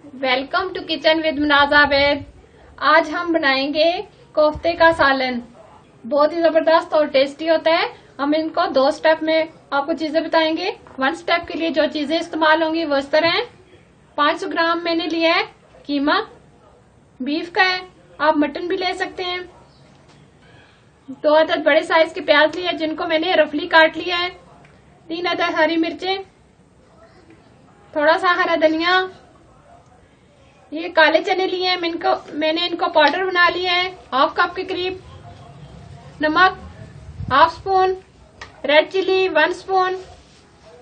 Welcome to kitchen with Munaz Abid. आज हम बनाएंगे कोफ्ते का सालन। बहुत ही जबरदस्त और टेस्टी होता है। हम इनको 2 स्टेप में आपको चीजें बताएंगे। 1 स्टेप के लिए जो चीजें इस्तेमाल होंगी वो इस तरह हैं। 500 ग्राम मैंने लिया है कीमा, बीफ का है, आप मटन भी ले सकते हैं। 2 अदद बड़े साइज के प्याज लिए जिनको मैंने रफली काट लिया है। 3 अदद हरी मिर्चें, थोड़ा सा हरा धनिया, ये काले चने लिए हैं। मैंने इनको पाउडर बना लिया है 1/2 कप के करीब। नमक 1/2 स्पून, रेड चिली 1 स्पून,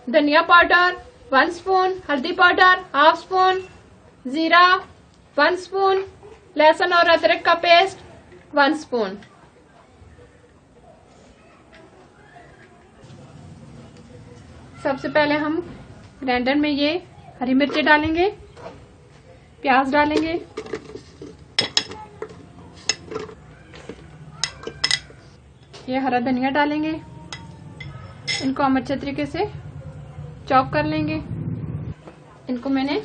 धनिया पाउडर 1 स्पून, हल्दी पाउडर 1/2 स्पून, जीरा 1 स्पून, लहसुन और अदरक का पेस्ट 1 स्पून। सबसे पहले हम ग्राइंडर में ये हरी मिर्चें डालेंगे, प्याज डालेंगे, ये हरा धनिया डालेंगे। इनको हम अच्छे तरीके से चॉप कर लेंगे। इनको मैंने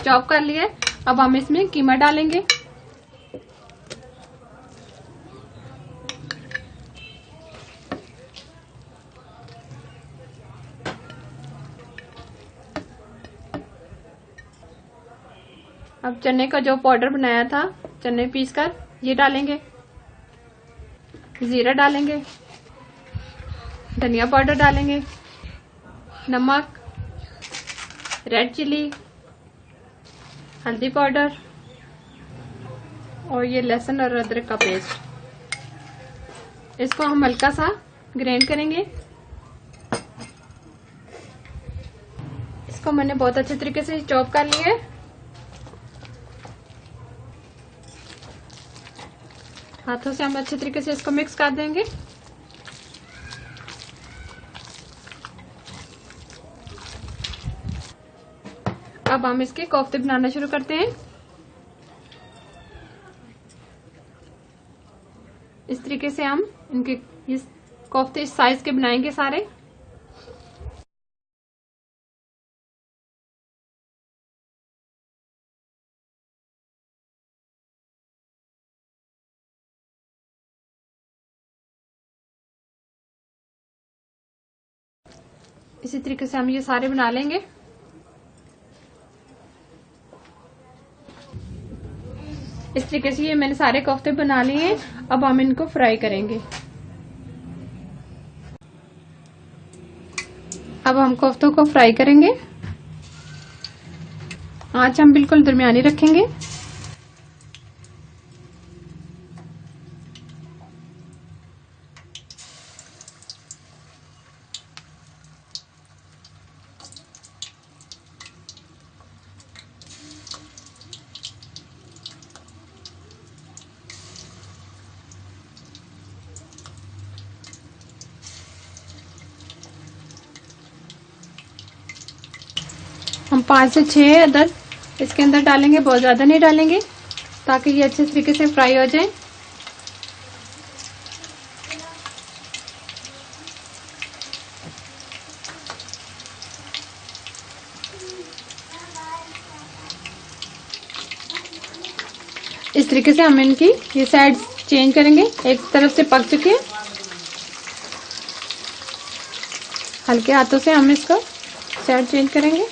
चॉप कर लिया है। अब हम इसमें कीमा डालेंगे। अब चने का जो पाउडर बनाया था, चने पीस कर ये डालेंगे, जीरा डालेंगे, धनिया पाउडर डालेंगे, नमक, रेड चिली, हल्दी पाउडर और ये लहसुन और अदरक का पेस्ट। इसको हम हल्का सा ग्राइंड करेंगे। इसको मैंने बहुत अच्छे तरीके से चॉप कर लिया है। हाथों से हम अच्छे तरीके से इसको मिक्स कर देंगे। अब हम इसके कोफ्ते बनाना शुरू करते हैं। इस तरीके से हम इनके इस कोफ्ते इस साइज के बनाएंगे सारे। इसी तरीके से हम ये सारे बना लेंगे। इस तरीके से ये मैंने सारे कोफ्ते बना लिए हैं। अब हम इनको फ्राई करेंगे। अब हम कोफ्तों को फ्राई करेंगे। आंच हम बिल्कुल दरमियानी रखेंगे। हम 5 से 6 अदद इसके अंदर डालेंगे, बहुत ज्यादा नहीं डालेंगे ताकि ये अच्छे तरीके से फ्राई हो जाए। इस तरीके से हम इनकी ये साइड चेंज करेंगे। एक तरफ से पक चुके हैं। हल्के हाथों से हम इसको साइड चेंज करेंगे।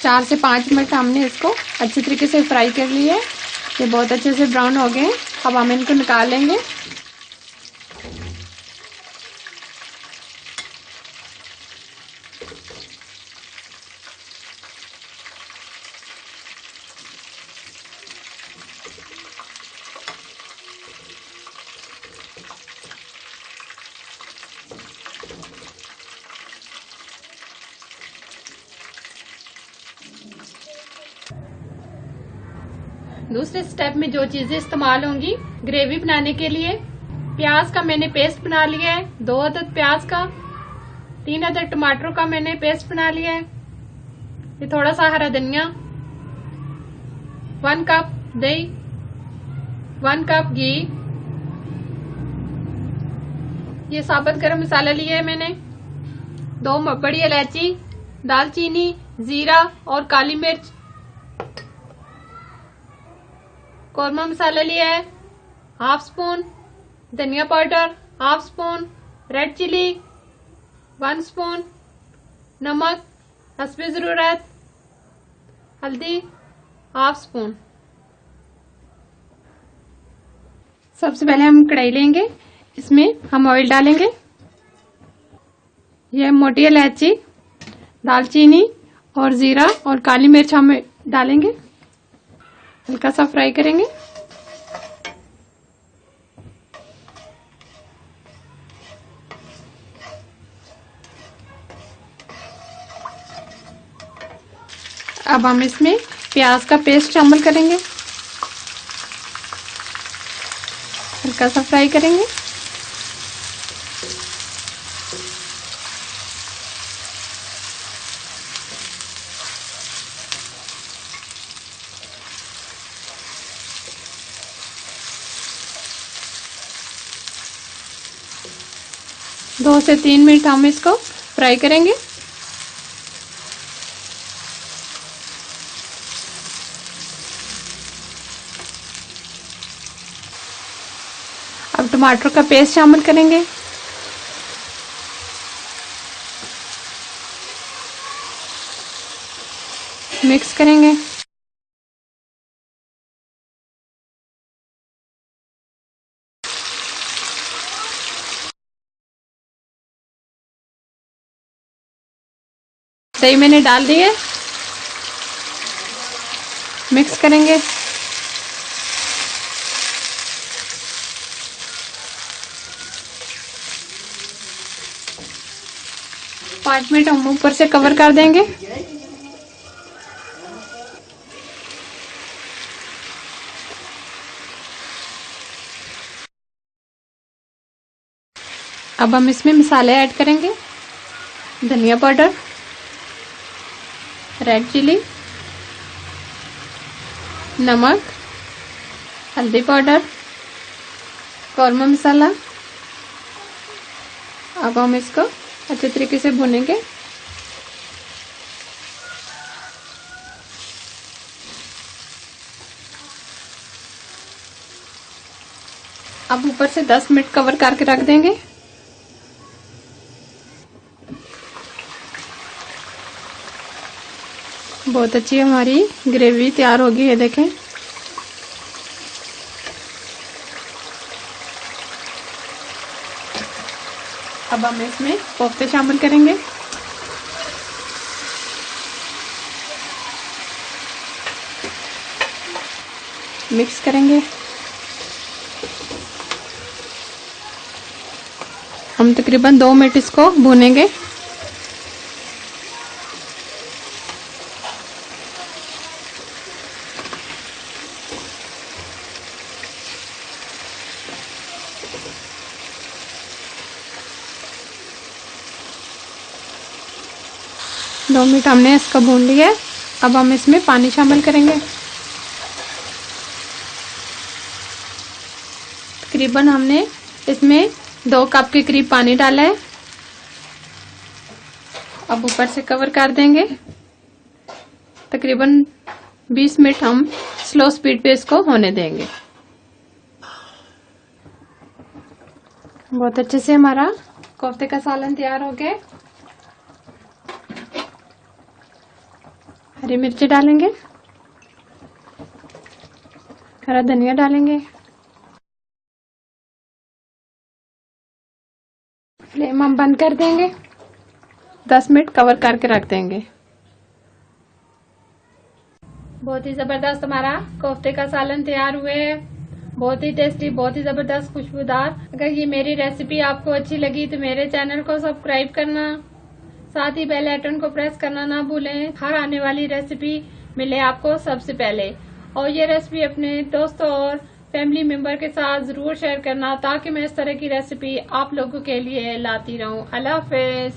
चार से 5 मिनट हमने इसको अच्छे तरीके से फ्राई कर लिया है। ये बहुत अच्छे से ब्राउन हो गए हैं। अब हम इनको निकाल लेंगे। दूसरे स्टेप में जो चीजें इस्तेमाल होंगी ग्रेवी बनाने के लिए, प्याज का मैंने पेस्ट बना लिया है 2 अदद प्याज का, 3 अदद टमाटरों का मैंने पेस्ट बना लिया है, ये थोड़ा सा हरा धनिया, 1 कप दही, 1 कप घी, ये साबुत गरम मसाला लिया है मैंने, 2 बड़ी इलायची, दालचीनी, जीरा और काली मिर्च, कौरमा मसाला लिया है हाफ स्पून, धनिया powder half spoon, red chilli 1 spoon, नमक हस्बे जरूरत, हल्दी हाफ स्पून। सबसे पहले हम कढ़ाई लेंगे, इसमें हम ऑयल डालेंगे। यह मोटी इलायची, दालचीनी और जीरा और काली मिर्च हम डालेंगे, हल्का सा फ्राई करेंगे। अब हम इसमें प्याज का पेस्ट शामिल करेंगे, हल्का सा फ्राई करेंगे। दो से 3 मिनट हम इसको फ्राई करेंगे। अब टमाटर का पेस्ट शामिल करेंगे, मिक्स करेंगे। दही मैंने डाल दी है, मिक्स करेंगे। पाँच मिनट हम ऊपर से कवर कर देंगे। अब हम इसमें मसाले ऐड करेंगे, धनिया पाउडर, रेड चिली, नमक, हल्दी पाउडर, कौरमा मसाला। अब हम इसको अच्छे तरीके से भुनेंगे। अब ऊपर से 10 मिनट कवर करके रख देंगे। बहुत अच्छी हमारी ग्रेवी तैयार होगी, ये देखें। अब हम इसमें कोफ्ते शामिल करेंगे। मिक्स करेंगे। हम तकरीबन 2 मिनट इसको भूनेंगे। दो मिनट हमने इसको भून लिया है। अब हम इसमें पानी शामिल करेंगे। तकरीबन हमने इसमें 2 कप के करीब पानी डाला है। अब ऊपर से कवर कर देंगे। तकरीबन 20 मिनट हम स्लो स्पीड पे इसको होने देंगे। बहुत अच्छे से हमारा कोफ्ते का सालन तैयार हो गया। हरी मिर्ची डालेंगे, हरा धनिया डालेंगे। फ्लेम हम बंद कर देंगे। 10 मिनट कवर करके रख देंगे। बहुत ही जबरदस्त हमारा कोफ्ते का सालन तैयार हुए है। बहुत ही टेस्टी, बहुत ही जबरदस्त, खुशबूदार। अगर ये मेरी रेसिपी आपको अच्छी लगी तो मेरे चैनल को सब्सक्राइब करना, साथ ही बेल आइकन को प्रेस करना ना भूलें। हर आने वाली रेसिपी मिले आपको सबसे पहले। और ये रेसिपी अपने दोस्तों और फैमिली मेंबर के साथ जरूर शेयर करना, ताकि मैं इस तरह की रेसिपी आप लोगों के लिए लाती रहूं। अल्लाह हाफिज।